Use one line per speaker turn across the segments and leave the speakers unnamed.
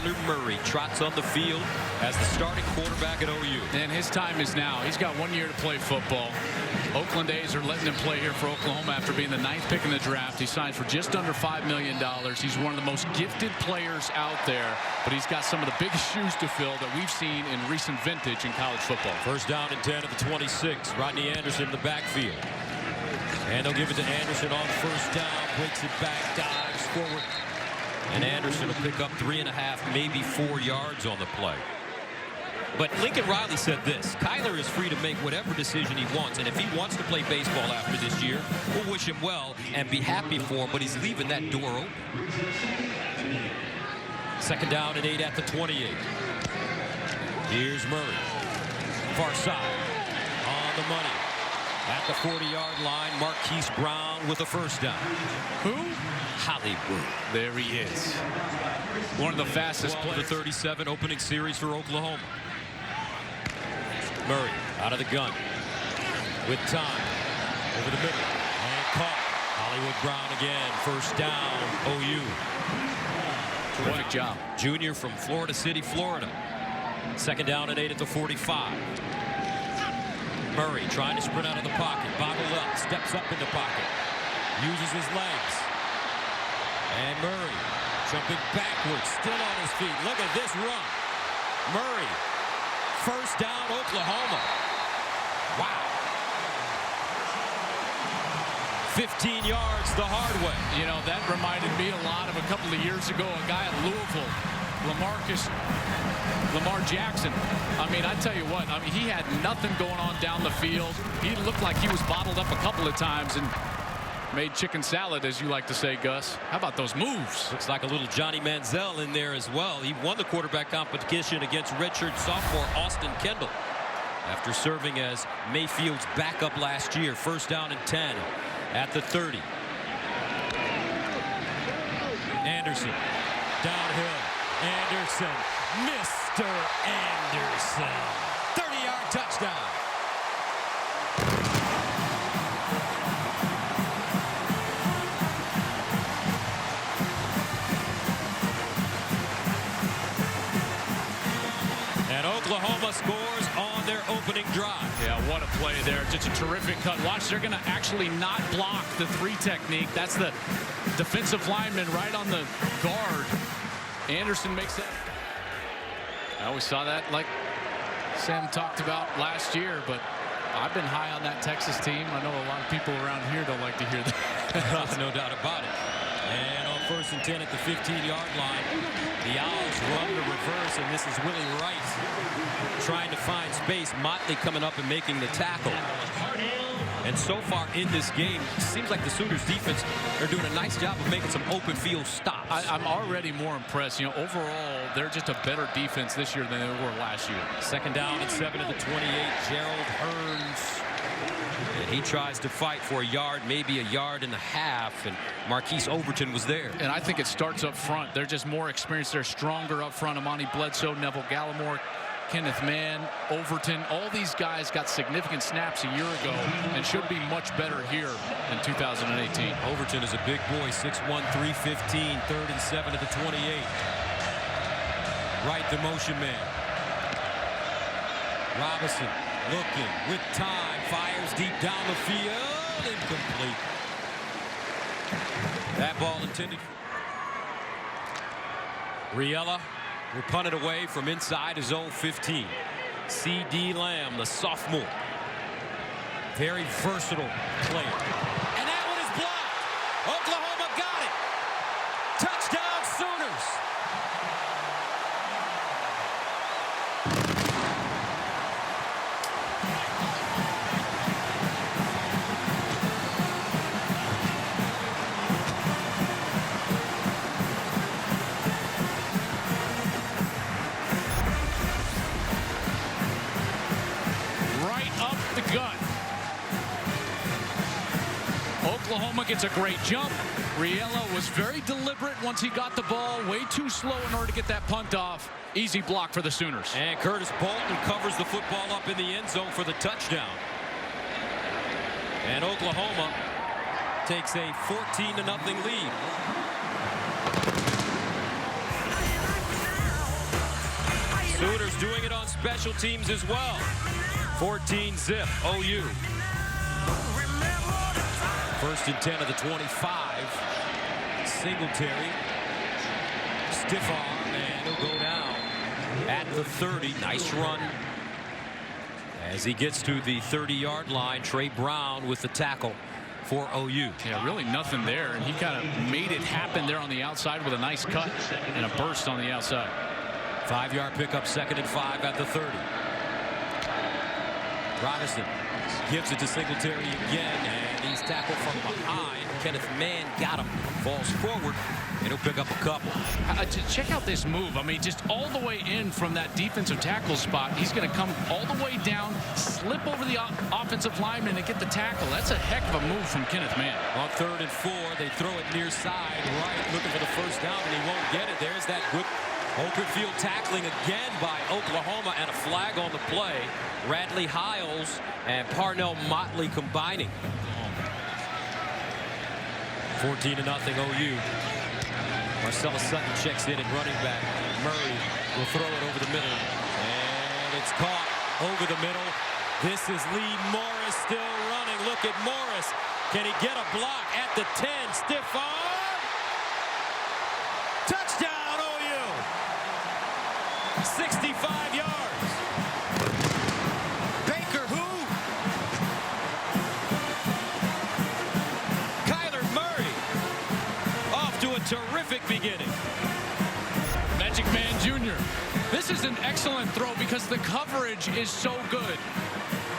Kyler Murray trots on the field as the starting quarterback at OU.
And his time is now. He's got 1 year to play football. Oakland A's are letting him play here for Oklahoma after being the 9th pick in the draft. He signs for just under $5 million. He's one of the most gifted players out there, but he's got some of the biggest shoes to fill that we've seen in recent vintage in college football.
First down and 10 at the 26. Rodney Anderson in the backfield. And they'll give it to Anderson on first down. Breaks it back, dives forward. And Anderson will pick up 3.5, maybe 4 yards on the play. But Lincoln Riley said this: Kyler is free to make whatever decision he wants, and if he wants to play baseball after this year, we'll wish him well and be happy for him, but he's leaving that door open. Second down and 8 at the 28. Here's Murray. Far side. On the money. At the 40-yard line, Marquise Brown with a first down.
Who?
Hollywood.
There he is. One of the fastest
players. The 37 opening series for Oklahoma. Murray out of the gun. With time. Over the middle. And caught. Hollywood Brown again. First down, OU.
Terrific job.
Junior from Florida City, Florida. Second down and 8 at the 45. Murray trying to sprint out of the pocket. Bobbled up. Steps up in the pocket. Uses his legs. And Murray jumping backwards. Still on his feet. Look at this run. Murray. First down, Oklahoma. Wow. 15 yards the hard way.
You know, that reminded me a lot of a couple of years ago, a guy at Louisville, Lamar Jackson. I mean, I tell you what, I mean, he had nothing going on down the field. He looked like he was bottled up a couple of times and made chicken salad, as you like to say, Gus. How about those moves?
Looks like a little Johnny Manziel in there as well. He won the quarterback competition against redshirt sophomore Austin Kendall after serving as Mayfield's backup last year. First down and 10 at the 30. Anderson downhill. Anderson, Mr. Anderson, 30-yard touchdown. And Oklahoma scores on their opening drive.
Yeah, what a play there. Just a terrific cut. Watch, they're going to actually not block the 3 technique. That's the defensive lineman right on the guard. Anderson makes that. I always saw that like Sam talked about last year, but I've been high on that Texas team. I know a lot of people around here don't like to hear that.
No doubt about it. And on first and 10 at the 15-yard line, the Owls run the reverse, and this is Willie Rice trying to find space. Motley coming up and making the tackle. And so far in this game, it seems like the Sooners defense are doing a nice job of making some open field stops.
I'm already more impressed. You know, overall, they're just a better defense this year than they were last year.
Second down and 7 at the 28. Gerald Hearns. And he tries to fight for a yard, maybe a yard and a half, and Marquise Overton was there.
And I think it starts up front. They're just more experienced. They're stronger up front. Amani Bledsoe, Neville Gallimore, Kenneth Mann, Overton, all these guys got significant snaps a year ago and should be much better here in 2018.
Overton is a big boy, 6'1", 315, third and 7 at the 28. Right, the motion man. Robinson looking with time, fires deep down the field, incomplete. That ball intended for Riella. Will punt it away from inside his own 15. C.D. Lamb, the sophomore. Very versatile player. And that one is blocked. Oklahoma got it. Touchdown, Sooners.
Oklahoma gets a great jump. Riella was very deliberate once he got the ball. Way too slow in order to get that punt off. Easy block for the Sooners.
And Curtis Bolton covers the football up in the end zone for the touchdown. And Oklahoma takes a 14-0 lead. Sooners doing it on special teams as well. 14-zip, OU. First and 10 of the 25. Singletary. Stiff arm, and he'll go down at the 30. Nice run. As he gets to the 30-yard line, Trey Brown with the tackle for OU.
Yeah, really nothing there, and he kind of made it happen there on the outside with a nice cut and a burst on the outside.
5-yard pickup, 2nd and 5 at the 30. Robinson gives it to Singletary again, and he's tackled from behind. Kenneth Mann got him, falls forward, and he'll pick up a couple.
Check out this move. I mean, just all the way in from that defensive tackle spot. He's going to come all the way down, slip over the offensive lineman, and get the tackle. That's a heck of a move from Kenneth Mann.
On 3rd and 4, they throw it near side right, looking for the first down, and he won't get it. There's that good Okerfield tackling again by Oklahoma, and a flag on the play. Radley Hiles and Parnell Motley combining. 14-0 OU. Marcellus Sutton checks in at running back. Murray will throw it over the middle, and it's caught over the middle. This is Lee Morris still running. Look at Morris. Can he get a block at the 10? Stiff arm. Touchdown OU. 65 yards. Baker who? Kyler Murray off to a terrific beginning.
Magic Man Jr. This is an excellent throw because the coverage is so good.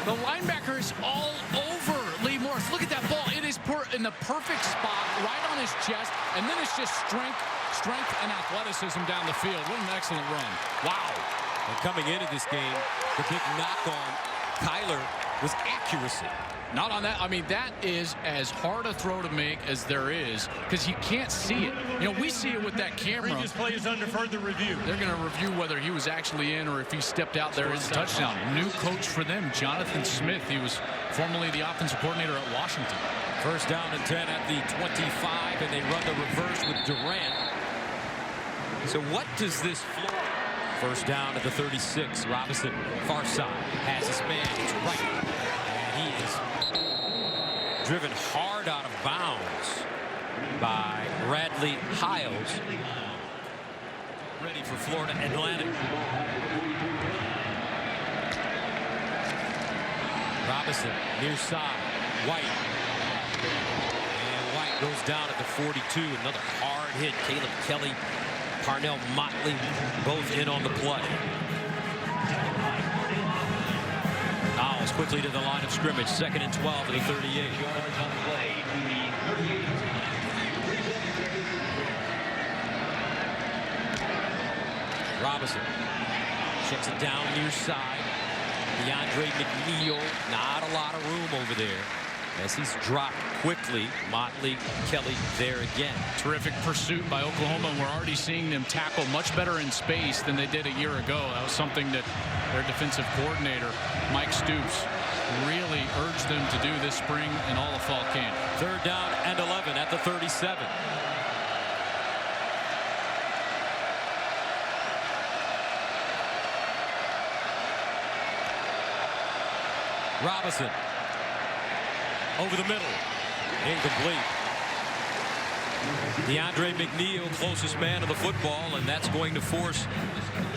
The linebacker is all over Lee Morris. Look at that ball. It is in the perfect spot, right on his chest, and then it's just strength and athleticism down the field. What an excellent run. Wow.
And coming into this game, the big knock on Kyler was accuracy.
Not on that. I mean, that is as hard a throw to make as there is because you can't see it. You know, we see it with that camera.
Previous play is under further review.
They're going to review whether he was actually in or if he stepped out there as a touchdown. New coach for them, Jonathan Smith. He was formerly the offensive coordinator at Washington.
First down and 10 at the 25, and they run the reverse with Durant. So what does this floor? First down at the 36. Robinson, far side, has his man. It's right. And he is driven hard out of bounds by Radley Hiles. Ready for Florida Atlantic. Robinson, near side. White. And White goes down at the 42. Another hard hit. Caleb Kelly, Parnell Motley, both in on the play. Owls quickly to the line of scrimmage. 2nd and 12 at the 38. Robinson checks it down near side. DeAndre McNeil, not a lot of room over there as he's dropped quickly. Motley, Kelly there again.
Terrific pursuit by Oklahoma, and we're already seeing them tackle much better in space than they did a year ago. That was something that their defensive coordinator, Mike Stoops, really urged them to do this spring and all of fall camp.
3rd down and 11 at the 37. Robinson over the middle, incomplete. DeAndre McNeil, closest man to the football, and that's going to force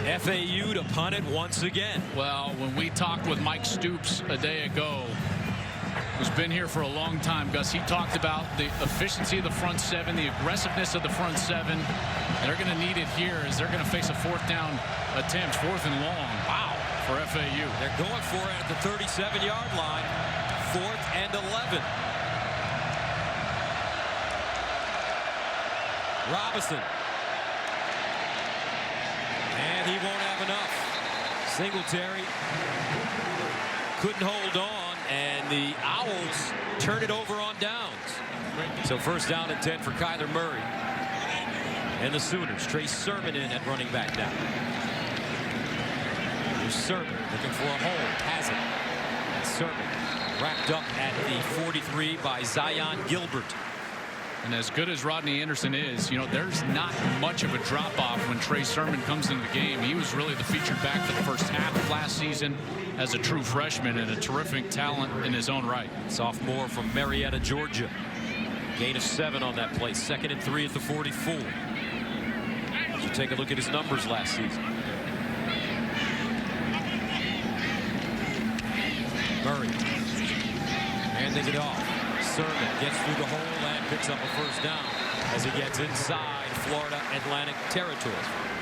FAU to punt it once again.
Well, when we talked with Mike Stoops a day ago, who's been here for a long time, Gus, he talked about the efficiency of the front seven, the aggressiveness of the front seven. And they're going to need it here as they're going to face a 4th down attempt, 4th and long. Wow. For FAU.
They're going for it at the 37-yard line. 4th and 11. Robinson. And he won't have enough. Singletary couldn't hold on, and the Owls turn it over on downs. So 1st down and 10 for Kyler Murray. And the Sooners. Trey Sermon in at running back now. Sermon looking for a hole, has it. And Sermon wrapped up at the 43 by Zion Gilbert.
And as good as Rodney Anderson is, you know, there's not much of a drop-off when Trey Sermon comes into the game. He was really the featured back for the first half of last season as a true freshman and a terrific talent in his own right.
Sophomore from Marietta, Georgia. Gain of 7 on that play. 2nd and 3 at the 44. You take a look at his numbers last season. Murray handing it off. Sermon gets through the hole and picks up a first down as he gets inside Florida Atlantic territory.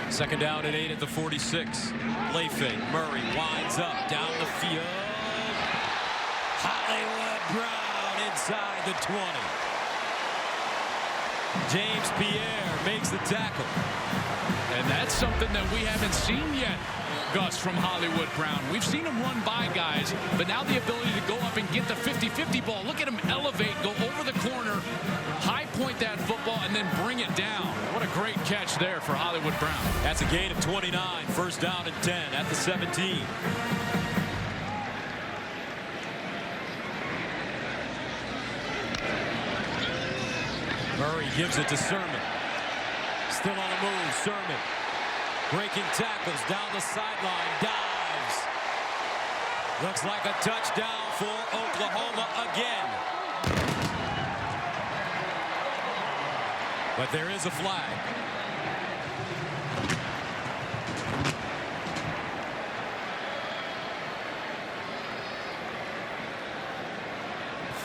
2nd down and 8 at the 46. Play fake. Murray winds up down the field. Hollywood Brown inside the 20. James Pierre makes the tackle.
And that's something that we haven't seen yet, Gus, from Hollywood Brown. We've seen him run by guys, but now the ability to go up and get the 50-50 ball. Look at him elevate, go over the corner, high point that football, and then bring it down. What a great catch there for Hollywood Brown.
That's a gain of 29. 1st down and 10 at the 17. Murray gives it to Sermon. Still on the move. Sermon breaking tackles down the sideline. Dives. Looks like a touchdown for Oklahoma again. But there is a flag.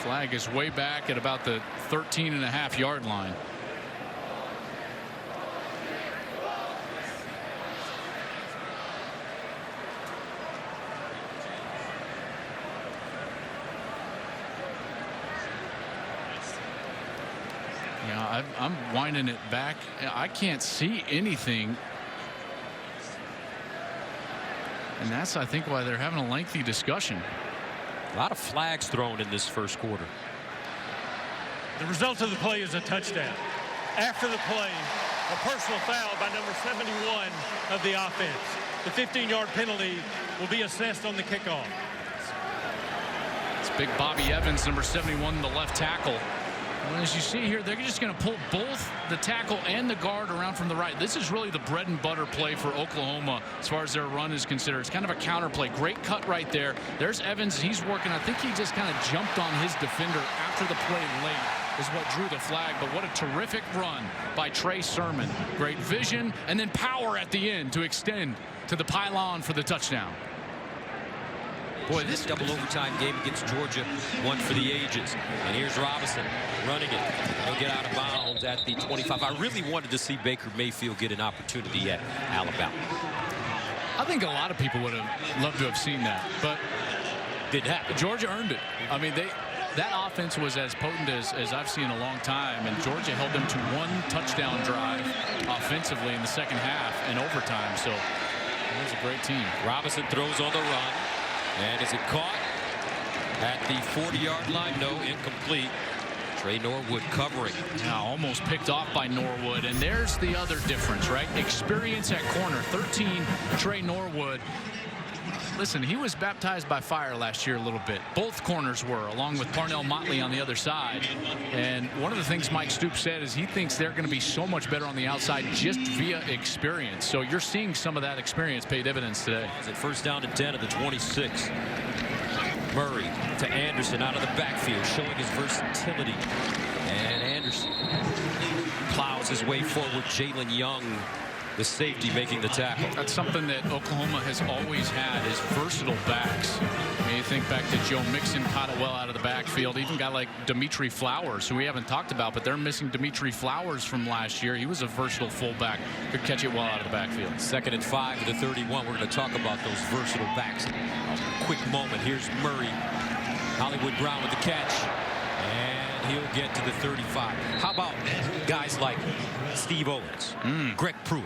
Flag is way back at about the 13.5-yard line. Yeah, I'm winding it back. I can't see anything. And that's, I think, why they're having a lengthy discussion.
A lot of flags thrown in this first quarter.
The result of the play is a touchdown. After the play, a personal foul by number 71 of the offense. The 15-yard penalty will be assessed on the kickoff.
It's big Bobby Evans, number 71, the left tackle. Well, as you see here, they're just going to pull both the tackle and the guard around from the right. This is really the bread and butter play for Oklahoma as far as their run is considered. It's kind of a counter play. Great cut right there. There's Evans. He's working. I think he just kind of jumped on his defender after the play late is what drew the flag. But what a terrific run by Trey Sermon. Great vision and then power at the end to extend to the pylon for the touchdown.
Boy, this double overtime game against Georgia, one for the ages. And here's Robinson running it. He'll get out of bounds at the 25. I really wanted to see Baker Mayfield get an opportunity at Alabama.
I think a lot of people would have loved to have seen that, but
didn't happen.
Georgia earned it. I mean, that offense was as potent as I've seen in a long time, and Georgia held them to one touchdown drive offensively in the second half and overtime. So it was a great team.
Robinson throws on the run. And is it caught at the 40-yard line? No, incomplete. Trey Norwood covering.
Now almost picked off by Norwood. And there's the other difference, right? Experience at corner. 13, Trey Norwood. Listen, he was baptized by fire last year a little bit. Both corners were, along with Parnell Motley on the other side. And one of the things Mike Stoops said is he thinks they're going to be so much better on the outside just via experience. So you're seeing some of that experience pay dividends today.
It's at 1st down and 10 at the 26. Murray to Anderson out of the backfield, showing his versatility. And Anderson plows his way forward. Jalen Young, the safety, making the tackle.
That's something that Oklahoma has always had, is versatile backs. I mean, you think back to Joe Mixon, caught it well out of the backfield. Even a guy like Dimitri Flowers, who we haven't talked about, but they're missing Dimitri Flowers from last year. He was a versatile fullback, could catch it well out of the backfield.
2nd and 5 to 31. We're going to talk about those versatile backs in a quick moment. Here's Murray. Hollywood Brown with the catch. And he'll get to the 35. How about guys like Steve Owens, Greg Pruitt,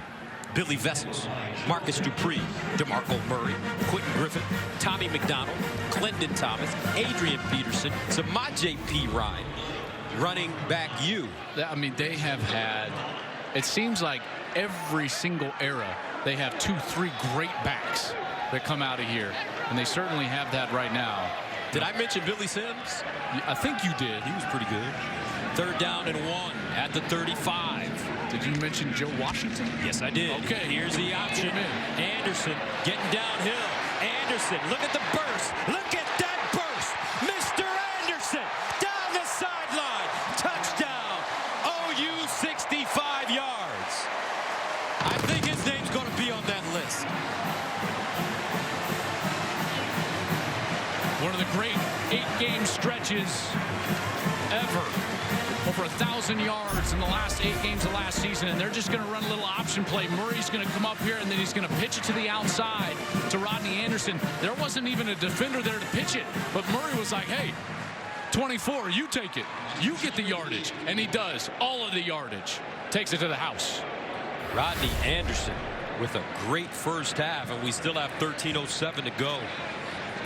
Billy Vessels, Marcus Dupree, DeMarco Murray, Quentin Griffin, Tommy McDonald, Clendon Thomas, Adrian Peterson, Samaje Perine, running back you.
I mean, they have had, it seems like every single era, they have 2, 3 great backs that come out of here. And they certainly have that right now.
Did I mention Billy Sims?
I think you did.
He was pretty good. 3rd down and 1 at the 35.
Did you mention Joe Washington?
Yes, I did.
Okay.
Here's the option. Anderson getting downhill. Anderson, look at the burst. Look at that burst. Mr. Anderson down the sideline. Touchdown. OU 65 yards. I think his name's going to be on that list.
One of the great 8-game stretches ever. Over 1,000 yards in the last 8 games of last season, and they're just going to run a little option play. Murray's going to come up here, and then he's going to pitch it to the outside to Rodney Anderson. There wasn't even a defender there to pitch it, but Murray was like, hey, 24, you take it. You get the yardage, and he does. All of the yardage. Takes it to the house.
Rodney Anderson with a great first half, and we still have 13:07 to go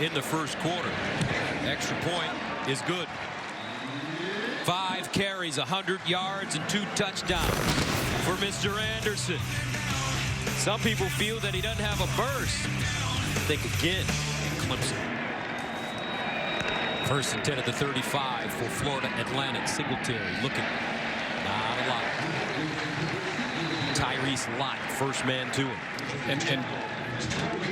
in the first quarter. Extra point is good. 5 carries, 100 yards, and 2 touchdowns for Mr. Anderson. Some people feel that he doesn't have a burst. Think again in Clemson. 1st and 10 at the 35 for Florida Atlantic. Singletary looking. Not a lot. Tyrese Lott, first man to him.
And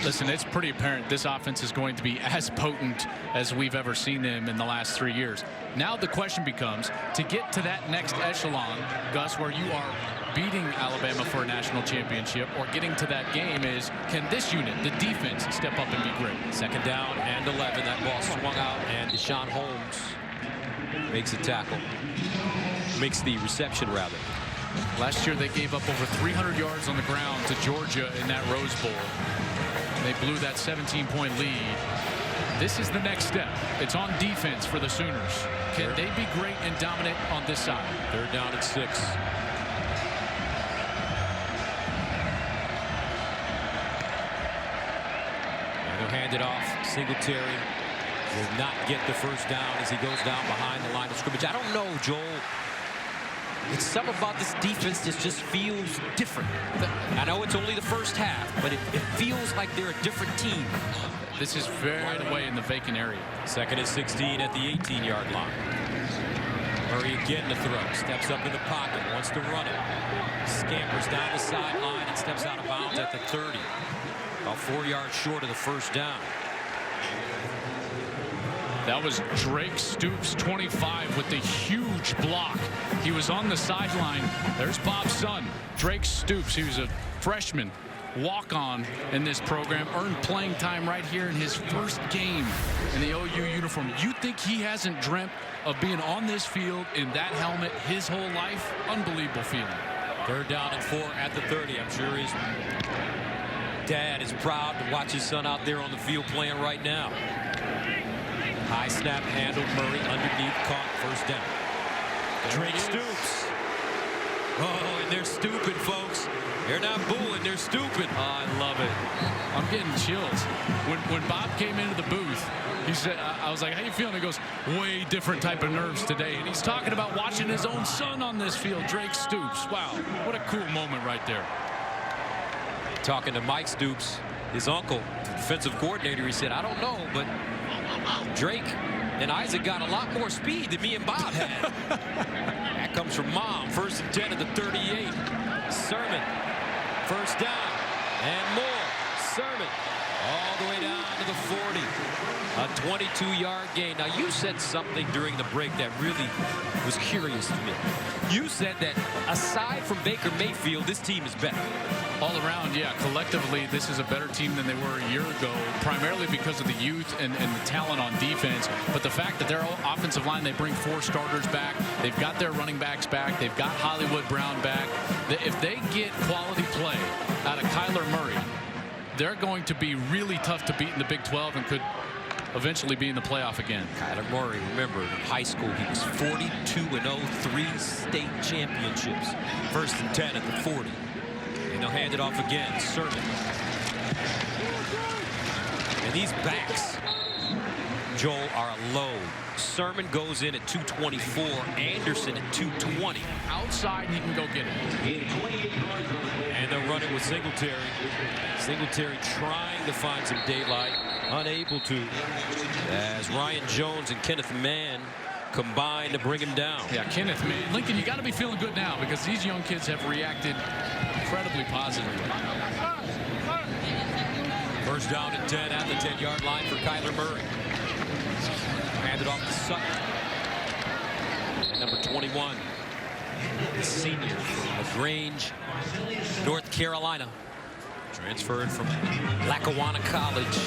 listen, it's pretty apparent this offense is going to be as potent as we've ever seen them in the last 3 years. Now the question becomes, to get to that next echelon, Gus, where you are beating Alabama for a national championship or getting to that game, is can this unit, the defense, step up and be great?
2nd down and 11. That ball swung out, and Deshaun Holmes makes a tackle. Makes the reception, rather.
Last year they gave up over 300 yards on the ground to Georgia in that Rose Bowl. They blew that 17-point lead. This is the next step. It's on defense for the Sooners. Can they be great and dominant on this side?
3rd down and 6. And they'll hand it off. Singletary will not get the first down as he goes down behind the line of scrimmage. I don't know, Joel. It's something about this defense that just feels different. I know it's only the first half, but it feels like they're a different team.
This is right away in the vacant area.
2nd and 16 at the 18-yard line. Murray again to throw. Steps up in the pocket. Wants to run it. Scampers down the sideline and steps out of bounds at the 30. About 4 yards short of the first down.
That was Drake Stoops, 25, with the huge block. He was on the sideline. There's Bob's son, Drake Stoops. He was a freshman, walk-on in this program, earned playing time right here in his first game in the OU uniform. You think he hasn't dreamt of being on this field in that helmet his whole life? Unbelievable feeling.
3rd down and 4 at the 30. I'm sure his dad is proud to watch his son out there on the field playing right now. High snap handled. Murray underneath, caught, 1st down. Drake Stoops. Oh, and they're stupid, folks. They're not booing, they're stupid.
Oh, I love it. I'm getting chills. When Bob came into the booth, he said, I was like, how you feeling? He goes, way different type of nerves today. And he's talking about watching his own son on this field, Drake Stoops. Wow, what a cool moment right there.
Talking to Mike Stoops, his uncle, defensive coordinator, he said, I don't know, but Drake and Isaac got a lot more speed than me and Bob had. That comes from Mom. 1st and 10 at the 38. Sermon. 1st down. And more. Sermon. All the way down to the 40. A 22-yard gain. Now, you said something during the break that really was curious to me. You said that aside from Baker Mayfield, this team is better.
All around, yeah. Collectively, this is a better team than they were a year ago, primarily because of the youth and the talent on defense. But the fact that their offensive line, they bring 4 starters back. They've got their running backs back. They've got Hollywood Brown back. If they get quality play out of Kyler Murray, they're going to be really tough to beat in the Big 12 and could eventually be in the playoff again.
Kyler Murray, remember, in high school, he was 42-0, 3 state championships. 1st and 10 at the 40. And they'll hand it off again. Sermon. And these backs, Joel, are a load. Sermon goes in at 224. Anderson at 220.
Outside, he can go get it.
And they'll run it with Singletary. Singletary trying to find some daylight. Unable to. As Ryan Jones and Kenneth Mann combined to bring him down.
Yeah, Kenneth, Lincoln, you got to be feeling good now because these young kids have reacted incredibly positively.
First down and 10 at the 10-yard line for Kyler Murray. Handed off to Sutton. And number 21, the senior from LaGrange, North Carolina. Transferred from Lackawanna College.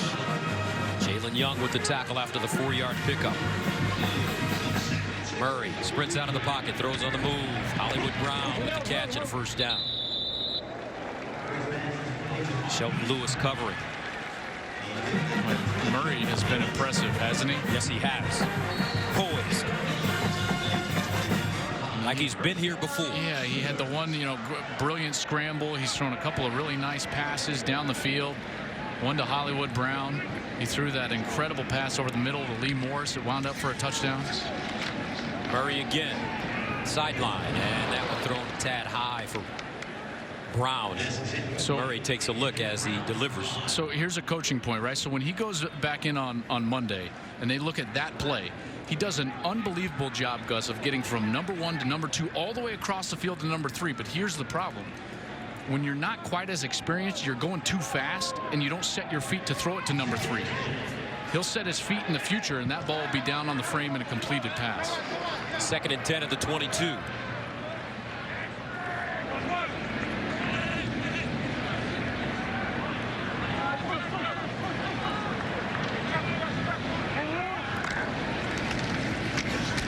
Jalen Young with the tackle after the 4-yard pickup. Murray sprints out of the pocket, throws on the move. Hollywood Brown with the catch and a first down. Shelton Lewis covering.
Murray has been impressive, hasn't he?
Yes, he has. Poised. Like he's been here before.
Yeah, he had the one, brilliant scramble. He's thrown a couple of really nice passes down the field. One to Hollywood Brown. He threw that incredible pass over the middle to Lee Morris. It wound up for a touchdown.
Murray again. Sideline. And that one thrown a tad high for Brown. So Murray takes a look as he delivers.
So here's a coaching point, right? So when he goes back in on Monday and they look at that play, he does an unbelievable job, Gus, of getting from number 1 to number 2 all the way across the field to number 3. But here's the problem. When you're not quite as experienced, you're going too fast and you don't set your feet to throw it to number 3. He'll set his feet in the future and that ball will be down on the frame in a completed pass.
2nd and 10 at the 22.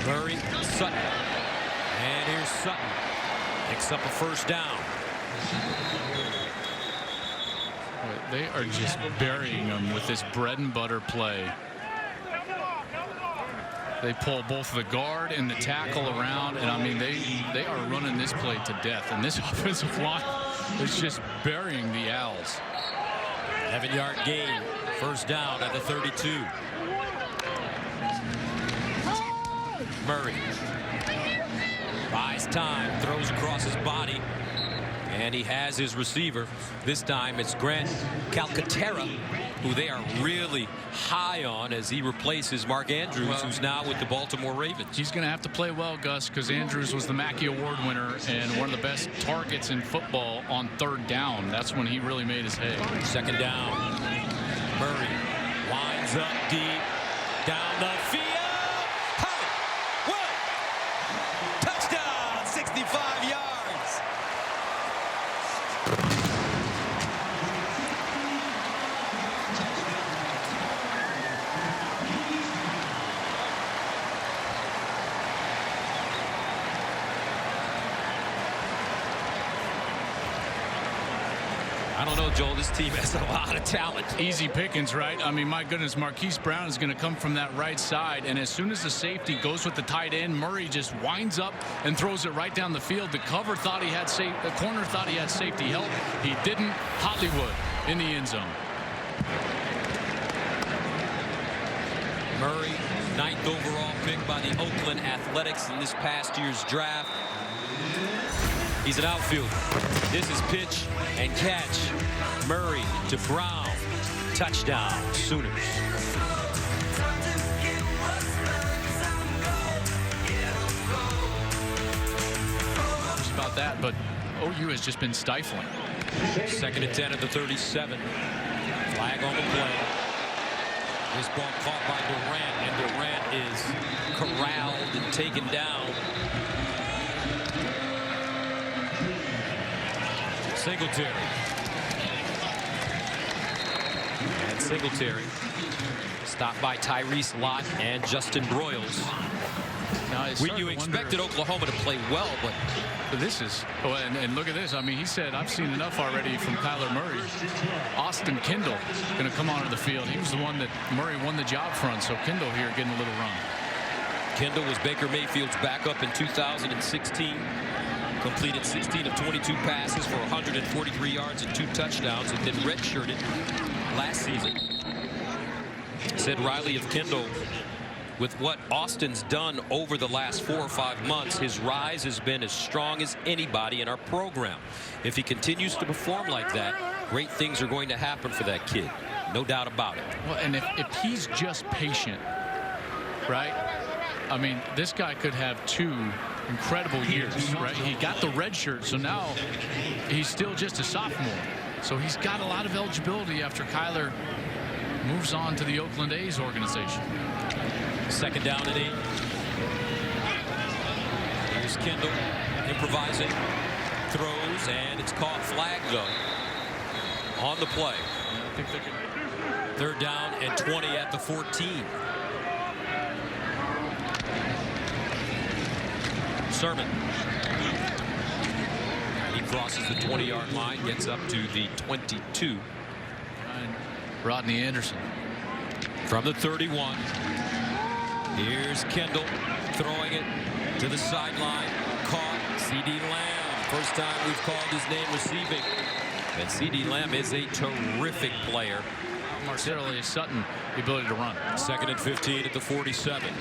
Murray, Sutton, and here's Sutton. Picks up a first down.
They are just burying him with this bread and butter play. They pull both the guard and the tackle around, and I mean they are running this play to death. And this offensive line is just burying the Owls.
11-yard gain, first down at the 32. Murray buys time, throws across his body, and he has his receiver. This time it's Grant Calcaterra, who they are really high on as he replaces Mark Andrews, who's now with the Baltimore Ravens.
He's going to have to play well, Gus, because Andrews was the Mackey Award winner and one of the best targets in football on 3rd down. That's when he really made his hay.
2nd down. Murray winds up deep, down the field. Touchdown, 65 yards. I don't know, Joel. This team has a lot of talent.
Easy pickings, right? I mean, my goodness, Marquise Brown is going to come from that right side, and as soon as the safety goes with the tight end, Murray just winds up and throws it right down the field. The corner thought he had safety help. He didn't. Hollywood in the end zone.
Murray, 9th overall pick by the Oakland Athletics in this past year's draft. He's an outfielder. This is pitch and catch. Murray to Brown. Touchdown, Sooners.
Just about that, but OU has just been stifling.
2nd and 10 at the 37. Flag on the play. This ball caught by Durant, and Durant is corralled and taken down. Singletary. And Singletary stopped by Tyrese Lott and Justin Broyles.
Now,
You expected Oklahoma to play well, but
this is, and look at this. I mean, he said, I've seen enough already from Kyler Murray. Austin Kendall going to come onto the field. He was the one that Murray won the job from, so Kendall here getting a little run.
Kendall was Baker Mayfield's backup in 2016. Completed 16 of 22 passes for 143 yards and 2 touchdowns, and then redshirted last season. Said Riley of Kendall, with what Austin's done over the last 4 or 5 months, his rise has been as strong as anybody in our program. If he continues to perform like that, great things are going to happen for that kid. No doubt about it.
Well, and if he's just patient, right? I mean, this guy could have 2 incredible years, right? He got the red shirt, so now he's still just a sophomore. So he's got a lot of eligibility after Kyler moves on to the Oakland A's organization.
2nd down and 8. Here's Kendall improvising, throws, and it's caught. Flag though on the play.
I think they can.
3rd down and 20 at the 14. Sermon. He crosses the 20-yard line, gets up to the 22.
And Rodney Anderson.
From the 31. Here's Kendall throwing it to the sideline. Caught. CeeDee Lamb. First time we've called his name receiving. And CeeDee Lamb is a terrific player.
Marcellus Sutton, the ability to run.
2nd and 15 at the 47.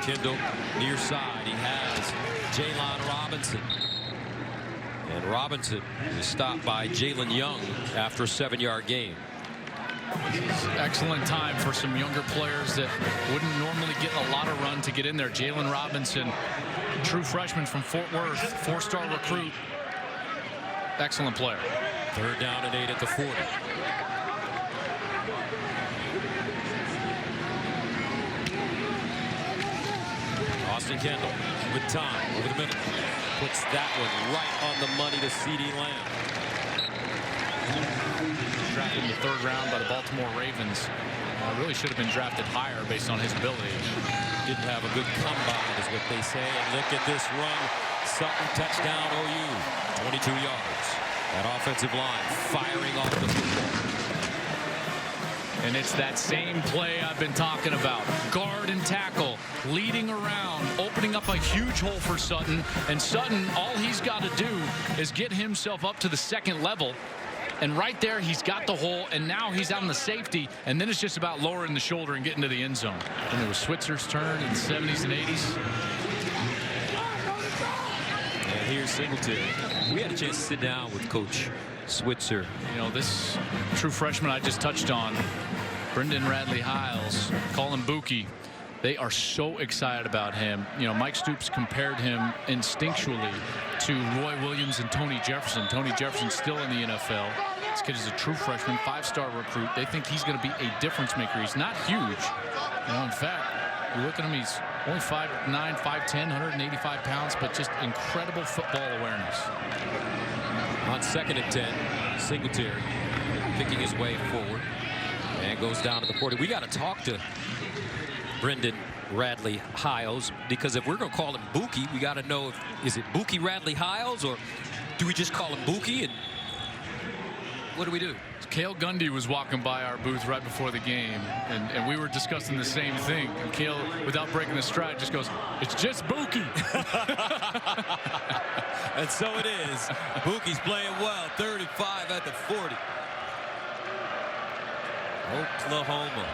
Kendall near side. He has Jalen Robinson. And Robinson is stopped by Jalen Young after a 7-yard gain.
Excellent time for some younger players that wouldn't normally get a lot of run to get in there. Jalen Robinson, true freshman from Fort Worth, 4-star recruit. Excellent player.
3rd down and 8 at the 40. Austin Kendall with time over the middle. Puts that one right on the money to CeeDee Lamb.
Drafted in the 3rd round by the Baltimore Ravens. Really should have been drafted higher based on his ability.
Didn't have a good combine is what they say. And look at this run. Sutton touchdown OU. 22 yards. That offensive line firing off the football.
And it's that same play I've been talking about. Guard and tackle, leading around, opening up a huge hole for Sutton. And Sutton, all he's got to do is get himself up to the 2nd level. And right there, he's got the hole, and now he's on the safety. And then it's just about lowering the shoulder and getting to the end zone. And it was Switzer's turn in the 70s and 80s.
And here's Singletary. We had a chance to sit down with Coach Switzer.
You know, this true freshman I just touched on, Brendan Radley Hiles, Colin Buki, they are so excited about him. You know, Mike Stoops compared him instinctually to Roy Williams and Tony Jefferson. Tony Jefferson's still in the NFL. This kid is a true freshman, 5-star recruit. They think he's going to be a difference maker. He's not huge. You know, in fact, you look at him, he's only 5'9", 5'10", 185 pounds, but just incredible football awareness.
On 2nd and 10, Singletary picking his way forward and goes down to the 40. We got to talk to Brendan Radley Hiles, because if we're going to call him Buki, we got to know is it Buki Radley Hiles, or do we just call him Buki, and what do we do?
Cale Gundy was walking by our booth right before the game, and we were discussing the same thing. And Cale, without breaking the stride, just goes, "It's just Buki."
And so it is. Buki's playing well. 35 at the 40. Oklahoma.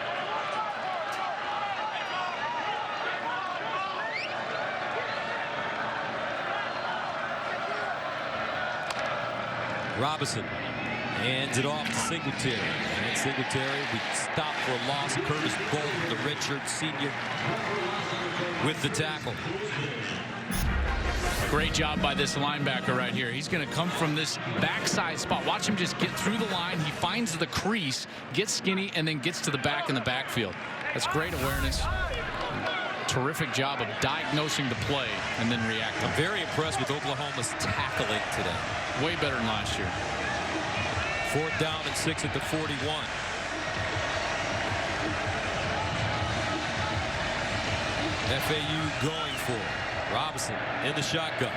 Robinson hands it off to Singletary. And Singletary, we stop for a loss. Curtis Bolton, the redshirt senior, with the tackle.
Great job by this linebacker right here. He's going to come from this backside spot. Watch him just get through the line. He finds the crease, gets skinny, and then gets to the back in the backfield. That's great awareness. Terrific job of diagnosing the play and then reacting.
I'm very impressed with Oklahoma's tackling today.
Way better than last year.
4th down and 6 at the 41. FAU going for it. Robinson in the shotgun.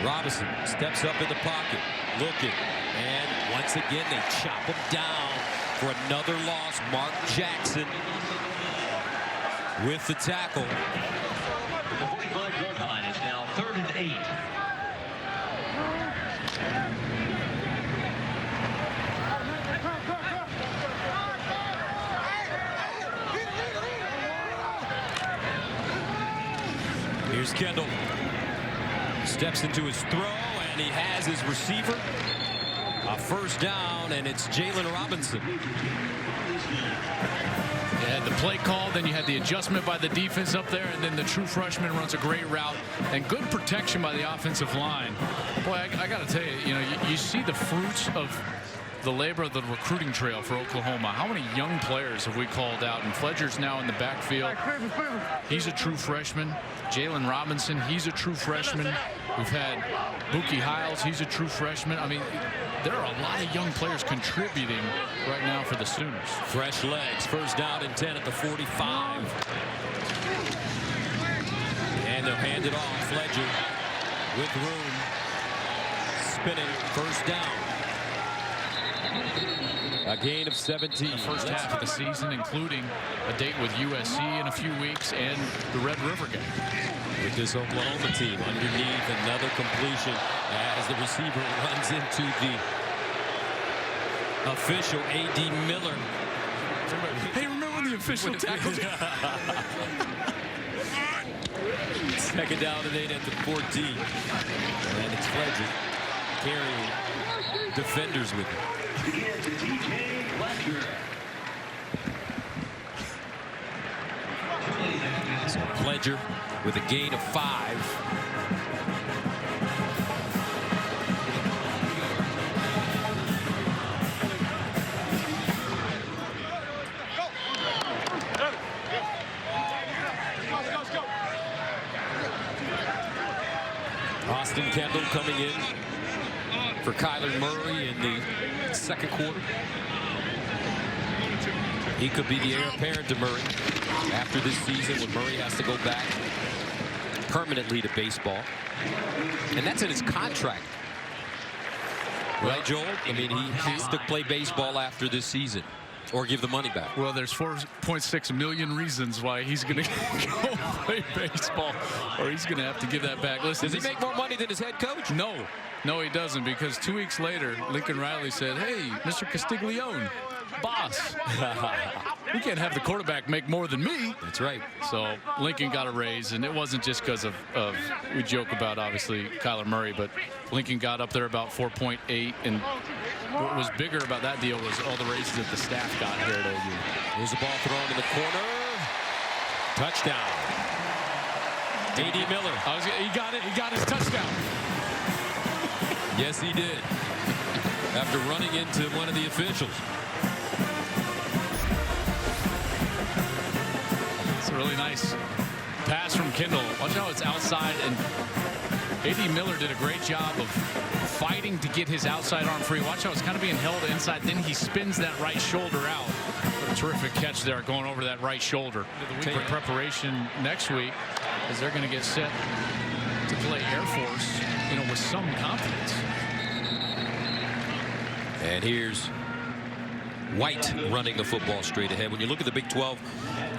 Robinson steps up in the pocket, looking, and once again they chop him down for another loss. Mark Jackson with the tackle.
The 45-yard line is now 3rd and 8.
Here's Kendall. Steps into his throw, and he has his receiver. A 1st down, and it's Jalen Robinson.
You had the play call, then you had the adjustment by the defense up there, and then the true freshman runs a great route and good protection by the offensive line. Boy, I got to tell you, you see the fruits of the labor of the recruiting trail for Oklahoma. How many young players have we called out? And Fledger's now in the backfield. He's a true freshman. Jalen Robinson, he's a true freshman. We've had Buki Hiles, he's a true freshman. I mean, there are a lot of young players contributing right now for the Sooners.
Fresh legs. First down and 10 at the 45. And they'll hand it off. Fledger with room. Spinning. First down. A gain of 17.
The first half of the season, including a date with USC in a few weeks and the Red River game.
With this Oklahoma team underneath, another completion as the receiver runs into the official A.D. Miller.
Hey, remember the official tackle?
Second down and 8 at the 14. And it's Fledger carrying defenders with him. So Fledger with a gain of 5. Austin Kendall coming in for Kyler Murray in the second quarter. He could be the heir apparent to Murray after this season when Murray has to go back permanently to baseball. And that's in his contract. Right, Joel? I mean, he has to play baseball after this season or give the money back.
Well, there's 4.6 million reasons why he's going to go play baseball, or he's going to have to give that back. Listen,
does he make more money than his head coach?
No, he doesn't, because 2 weeks later, Lincoln Riley said, "Hey, Mr. Castiglione, boss, we can't have the quarterback make more than me."
That's right.
So Lincoln got a raise, and it wasn't just because of we joke about, obviously, Kyler Murray, but Lincoln got up there about 4.8, and what was bigger about that deal was all the raises that the staff got here at OU.
Here's the ball thrown in the corner. Touchdown. A.D. Miller.
He got it. He got his touchdown.
Yes, he did. After running into one of the officials.
It's a really nice pass from Kendall. Watch how it's outside, and A.D. Miller did a great job of fighting to get his outside arm free. Watch how it's kind of being held inside. Then he spins that right shoulder out. What a terrific catch there, going over that right shoulder. The week for preparation next week, as they're going to get set to play Air Force, with some confidence.
And here's White running the football straight ahead. When you look at the Big 12,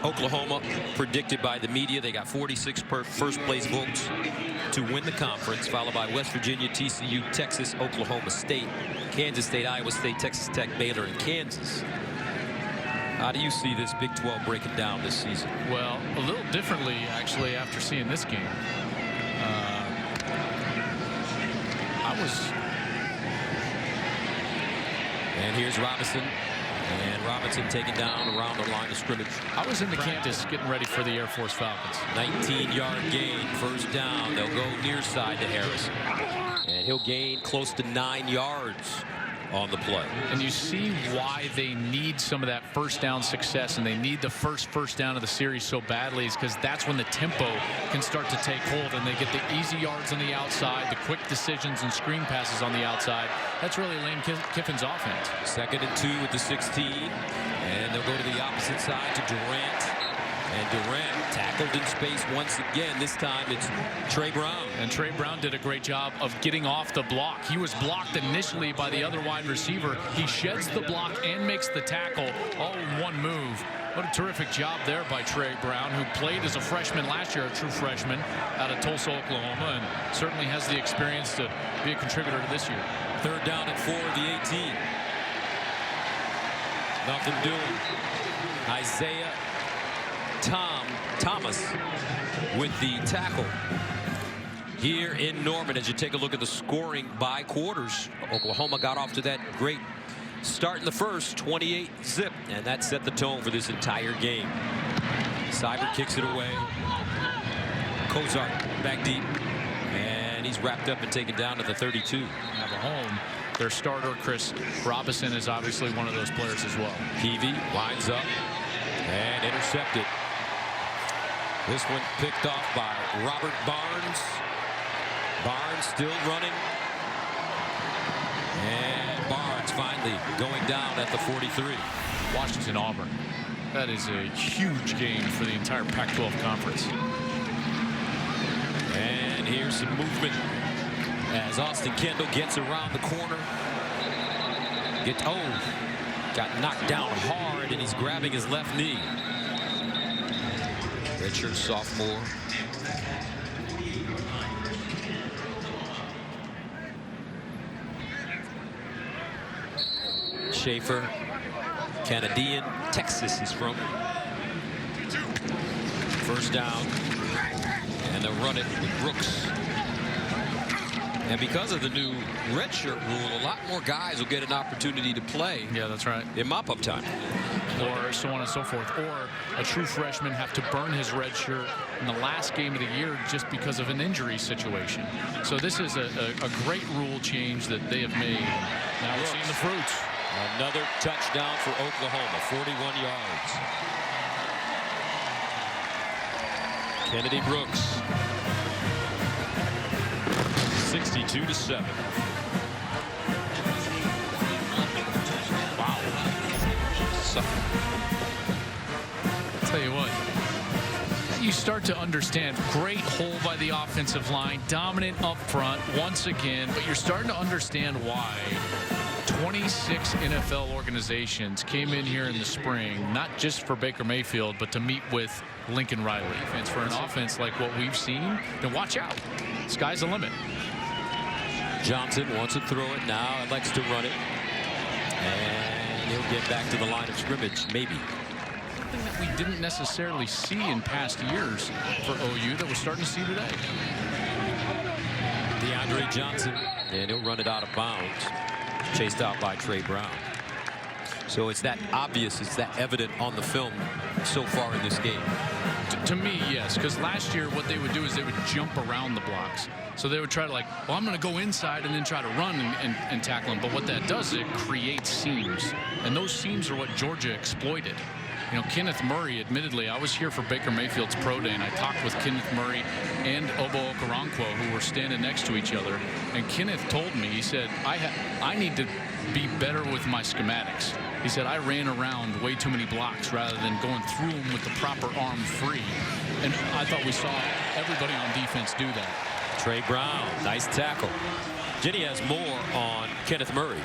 Oklahoma predicted by the media, they got 46 first place votes to win the conference, followed by West Virginia, TCU, Texas, Oklahoma State, Kansas State, Iowa State, Texas Tech, Baylor, and Kansas. How do you see this Big 12 breaking down this season?
Well, a little differently, actually, after seeing this game.
And here's Robinson. And Robinson taken down around the line of scrimmage.
I was in the campus getting ready for the Air Force Falcons.
19-yard gain, first down. They'll go near side to Harris. And he'll gain close to 9 yards on the play.
And you see why they need some of that first down success, and they need the first down of the series so badly, is because that's when the tempo can start to take hold, and they get the easy yards on the outside, the quick decisions and screen passes on the outside. That's really Lane Kiffin's offense. 2nd and 2 with the 16, and they'll go to the opposite side to Durant. And Durant tackled in space once again. This time it's Trey Brown. And Trey Brown did a great job of getting off the block. He was blocked initially by the other wide receiver. He sheds the block and makes the tackle all in one move. What a terrific job there by Trey Brown, who played as a freshman last year, a true freshman, out of Tulsa, Oklahoma, and certainly has the experience to be a contributor to this year. 3rd down and 4 of the 18. Nothing doing. Isaiah Thomas with the tackle here in Norman. As you take a look at the scoring by quarters, Oklahoma got off to that great
starting the first, 28-0, and that set the tone for this entire game. Seibert kicks it away. Kozar back deep, and he's wrapped up and taken down to the 32.
Have a home. Their starter, Chris Robinson, is obviously one of those players as well.
Peavy lines up and intercepted. This one picked off by Robert Barnes. Barnes still running. And Barnes finally going down at the 43.
Washington Auburn. That is a huge game for the entire Pac-12 conference.
And here's some movement as Austin Kendall gets around the corner. Got knocked down hard, and he's grabbing his left knee. Redshirt sophomore. Schaefer, Canadian, Texas is from. First down, and they'll run it with Brooks. And because of the new redshirt rule, a lot more guys will get an opportunity to play.
Yeah, that's right.
In mop-up time.
Or so on and so forth. Or a true freshman have to burn his red shirt in the last game of the year just because of an injury situation. So this is a great rule change that they have made. Now we're seeing the fruits.
Another touchdown for Oklahoma, 41 yards. Kennedy Brooks. 62-7. Wow.
I'll tell you what. You start to understand. Great hole by the offensive line. Dominant up front once again. But you're starting to understand why 26 NFL organizations came in here in the spring, not just for Baker Mayfield, but to meet with Lincoln Riley. And for an offense like what we've seen, then watch out. Sky's the limit.
Johnson wants to throw it now. Likes to run it. And he'll get back to the line of scrimmage, maybe.
Something that we didn't necessarily see in past years for OU that we're starting to see today.
DeAndre Johnson, and he'll run it out of bounds. Chased out by Trey Brown. So it's that obvious, it's that evident on the film so far in this game.
To me, yes, because last year what they would do is they would jump around the blocks. So they would try to well, I'm going to go inside and then try to run and tackle him. But what that does is it creates seams. And those seams are what Georgia exploited. You know, Kenneth Murray, admittedly, I was here for Baker Mayfield's pro day, and I talked with Kenneth Murray and Obo Okoronkwo, who were standing next to each other. And Kenneth told me, he said, I need to be better with my schematics. He said, I ran around way too many blocks rather than going through them with the proper arm free. And I thought we saw everybody on defense do that.
Trey Brown, nice tackle. Jenny has more on Kenneth Murray.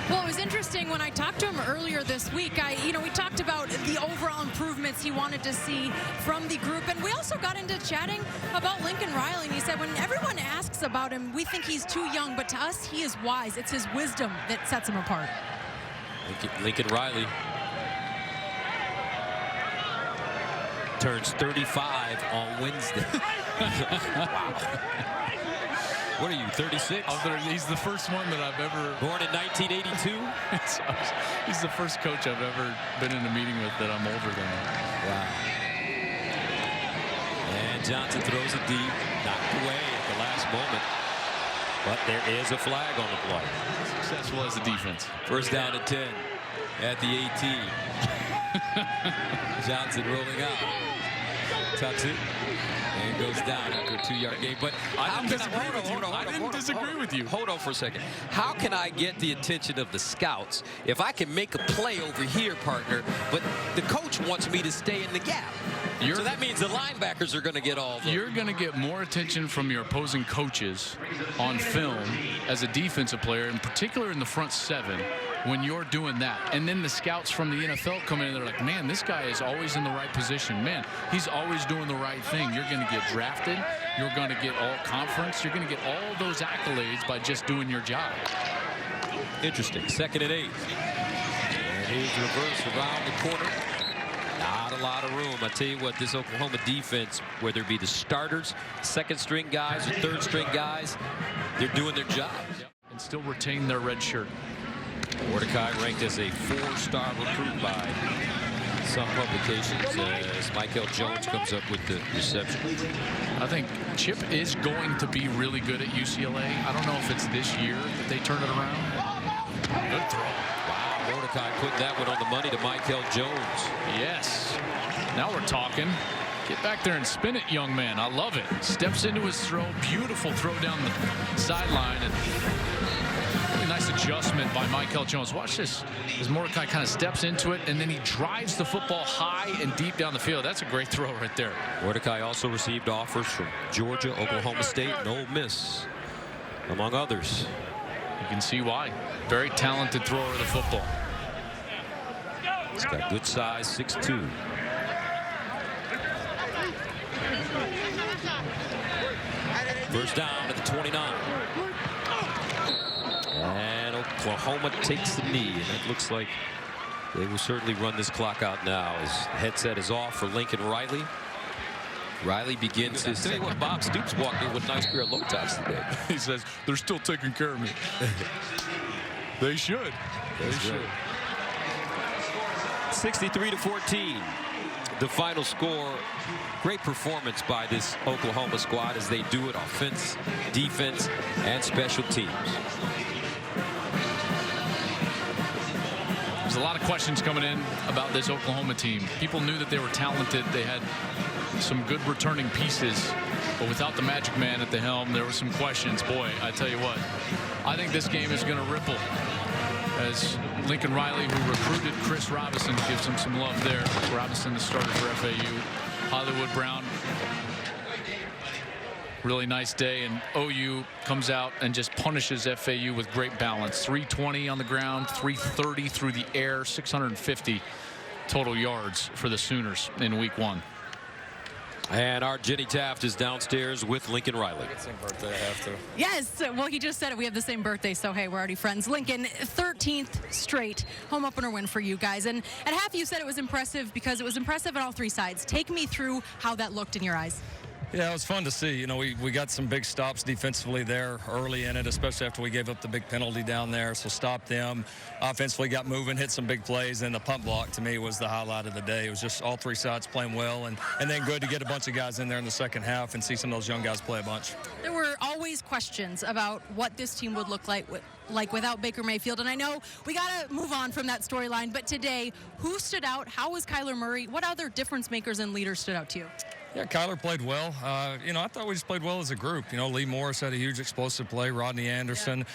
Well, it was interesting when I talked to him earlier this week. We talked about the overall improvements he wanted to see from the group, and we also got into chatting about Lincoln Riley. And he said when everyone asks about him, we think he's too young, but to us, he is wise. It's his wisdom that sets him apart.
Lincoln Riley turns 35 on Wednesday. Wow. What are you, 36?
He's the first one that I've ever...
Born in 1982?
He's the first coach I've ever been in a meeting with that I'm older than.
Wow. And Johnson throws it deep, knocked away at the last moment. But there is a flag on the play.
Successful as a defense.
First down and 10 at the 18. Johnson rolling out. Tucks it. And goes down after a 2-yard gain. But
I didn't disagree with you.
Hold on for a second. How can I get the attention of the scouts if I can make a play over here, partner, but the coach wants me to stay in the gap? So that means the linebackers are going to get all the...
You're going to get more attention from your opposing coaches on film as a defensive player, in particular in the front seven, when you're doing that. And then the scouts from the NFL come in and they're like, man, this guy is always in the right position. Man, he's always doing the right thing. You're going to get drafted. You're going to get all conference. You're going to get all those accolades by just doing your job.
Interesting. 2nd and 8. And here's reverse around the corner. Not a lot of room. I tell you what, this Oklahoma defense, whether it be the starters, second-string guys, or third-string guys, they're doing their job.
And still retain their red shirt.
Mordecai ranked as a 4-star recruit by some publications as Michael Jones comes up with the reception.
I think Chip is going to be really good at UCLA. I don't know if it's this year that they turn it around. Good throw.
Wow, Mordecai put that one on the money to Michael Jones.
Yes. Now we're talking. Get back there and spin it, young man. I love it. Steps into his throw. Beautiful throw down the sideline. And really nice adjustment by Michael Jones. Watch this as Mordecai kind of steps into it, and then he drives the football high and deep down the field. That's a great throw right there.
Mordecai also received offers from Georgia, Oklahoma State, and Ole Miss, among others.
You can see why. Very talented thrower of the football.
He's got good size, 6'2". First down at the 29. And Oklahoma takes the knee, and it looks like they will certainly run this clock out now as headset is off for Lincoln Riley. Riley begins his. Tell you what, Bob Stoops walked in with a nice pair of low tops today.
He says, they're still taking care of me. They should.
They should. 63-14. The final score. Great performance by this Oklahoma squad as they do it offense, defense, and special teams.
There's a lot of questions coming in about this Oklahoma team. People knew that they were talented. They had some good returning pieces, but without the magic man at the helm, there were some questions. Boy, I tell you what, I think this game is going to ripple as Lincoln Riley, who recruited Chris Robinson, gives him some love there. Robinson, the starter for FAU. Hollywood Brown, really nice day, and OU comes out and just punishes FAU with great balance. 320 on the ground, 330 through the air, 650 total yards for the Sooners in week 1.
And our Jenny Taft is downstairs with Lincoln Riley.
Same birthday, I have to.
Yes, well, he just said it. We have the same birthday, so hey, we're already friends. Lincoln, 13th straight home opener win for you guys. And at half, you said it was impressive because it was impressive on all three sides. Take me through how that looked in your eyes.
Yeah, it was fun to see. You know, we got some big stops defensively there early in it, especially after we gave up the big penalty down there. So stopped them. Offensively got moving, hit some big plays, and the punt block to me was the highlight of the day. It was just all three sides playing well, and then good to get a bunch of guys in there in the second half and see some of those young guys play a bunch.
There were always questions about what this team would look like without Baker Mayfield, and I know we got to move on from that storyline, but today, who stood out? How was Kyler Murray? What other difference makers and leaders stood out to you?
Yeah, Kyler played well. You know, I thought we just played well as a group. You know, Lee Morris had a huge explosive play. Rodney Anderson,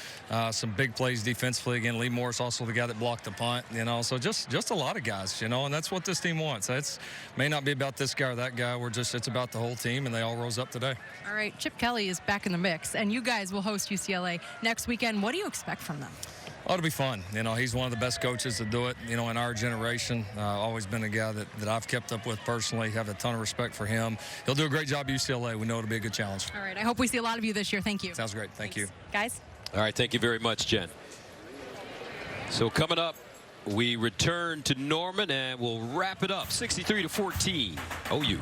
some big plays defensively. Again, Lee Morris also the guy that blocked the punt. You know, so just a lot of guys. You know, and that's what this team wants. It's may not be about this guy or that guy. It's about the whole team, and they all rose up today.
All right, Chip Kelly is back in the mix, and you guys will host UCLA next weekend. What do you expect from them?
Ought to be fun. You know, he's one of the best coaches to do it, you know, in our generation. Always been a guy that I've kept up with personally. Have a ton of respect for him. He'll do a great job at UCLA. We know it'll be a good challenge.
All right, I hope we see a lot of you this year. Thank you.
Sounds great. Thank you.
Guys?
All right, thank you very much, Jen. So coming up, we return to Norman, and we'll wrap it up. 63-14, OU.